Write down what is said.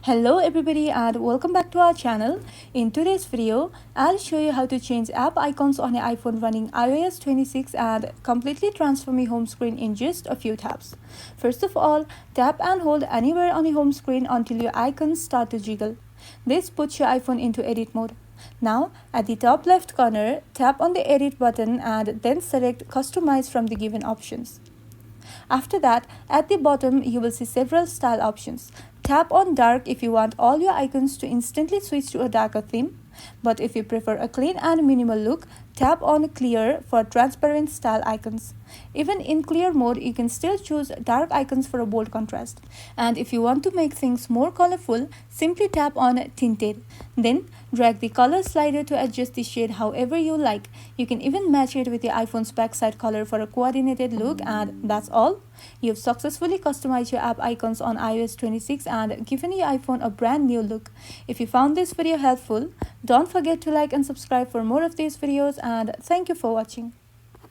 Hello everybody and welcome back to our channel. In today's video, I'll show you how to change app icons on your iPhone running iOS 26 and completely transform your home screen in just a few taps. First of all, tap and hold anywhere on the home screen until your icons start to jiggle. This puts your iPhone into edit mode. Now, at the top left corner, tap on the edit button and then select customize from the given options. After that, at the bottom, you will see several style options. Tap on dark if you want all your icons to instantly switch to a darker theme. But if you prefer a clean and minimal look, tap on clear for transparent style icons. Even in clear mode, you can still choose dark icons for a bold contrast. And if you want to make things more colorful, simply tap on tinted. Then drag the color slider to adjust the shade however you like. You can even match it with your iPhone's backside color for a coordinated look, and that's all. You've successfully customized your app icons on iOS 26 and given your iPhone a brand new look. If you found this video helpful, don't forget to like and subscribe for more of these videos, and thank you for watching.